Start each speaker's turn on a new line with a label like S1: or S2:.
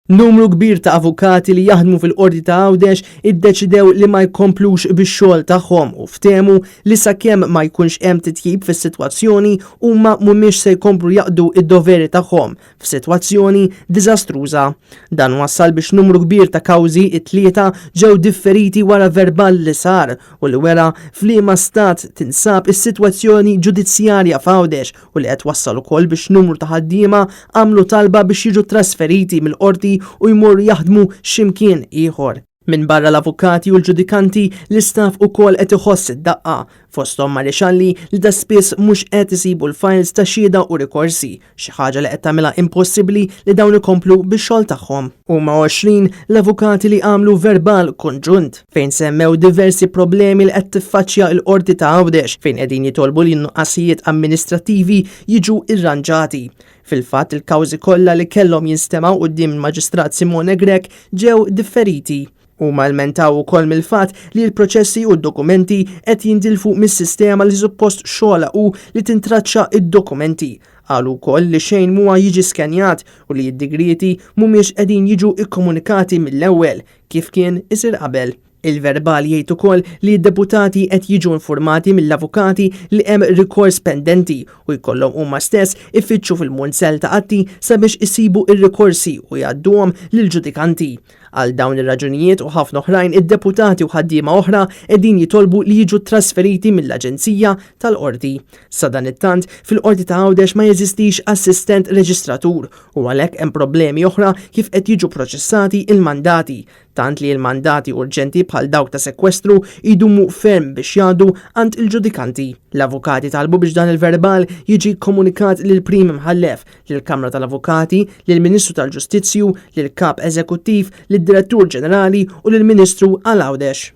S1: Numru kbir ta' avukati li jaħdmu fil-qorti ta' Għawdex iddeċidew li ma jkomplux bix-xogħol tagħhom u ftehmu li sakemm ma jkunx hemm titjib fis-sitwazzjoni huma mhumiex se jkomplu jaqdu id-doveri tagħhom f'sitwazzjoni diżastruża. Dan wassal biex numru kbir ta' kawżi it-tlieta ġew differiti wara verbal li sar u li wera f'liema stat tinsab is-sitwazzjoni ġudizzjarja f'Għawdex u li qed wassal ukoll biex numru ta' ħaddiema għamlu talba biex jiġu trasferiti mill-qorti u jmorru jaħdmu x'imkien ieħor. Min barra l-avukati u l-ġudikanti l-istaff ukoll qed iħoss id-daqqa fosthom marixalli li da spiss mhux qed isibu l-files ta' xhieda u rikorsi, xi ħaġa li qed tagħmilha impossibbli li dawn ikomplu bix-xogħol tagħhom. Huma 20 l-avukati li għamlu verbal konġunt fejn semmew diversi problemi li qed tiffaċċja l-qorti ta' Għawdex fejn qegħdin jitolbu li n-nuqqasijiet amministrattivi jiġu irranġati. Fil-fatt il-kawżi kollha li kellhom jinstemaw quddiem il-Maġistrat Simone Grek ġew differiti. Huma lmentaw ukoll mill-fatt li l-proċessi u d-dokumenti qed jindilfu mis-sistema li suppost xogħla li tintraċċa id-dokumenti. Qalu wkoll li xejn huwa jiġi skenjat u li d-digriti mhumiex qegħdin jiġu ikkomunikati mill-ewwel kif kien isir qabel. Il-verbal jgħid ukoll li d-deputati qed jiġu informati mill-avukati li hemm rikors pendenti u jkollhom huma stess ifittxu fil-munsell ta' atti sabiex isibu ir-rikorsi u jgħadduhom lill-ġudikanti. Għal dawn ir-raġunijiet u ħafna oħrajn id-deputati u ħaddiema oħra qegħdin jitolbu li jiġu trasferiti mill-Aġenzija tal-Qorti. Sa dan it-tant fil-Qorti ta' Għawdex ma jeżistix assistent reġistratur u għalhekk hemm problemi oħra kif qed jiġu proċessati il-mandati, tant li l-mandati urġenti bħal dawk ta' sekwestru idumu ferm biex jgħaddu għand il-ġudikanti. L-avukati talbu biex dan il-verbal jiġi komunikat lil prim imħallef, lill-Kamra tal-Avukati, lill-Ministru tal-Ġustizzju, lill-Kap Eżekuttiv, lid-Direttur Ġenerali u lill-Ministru għal Għawdex.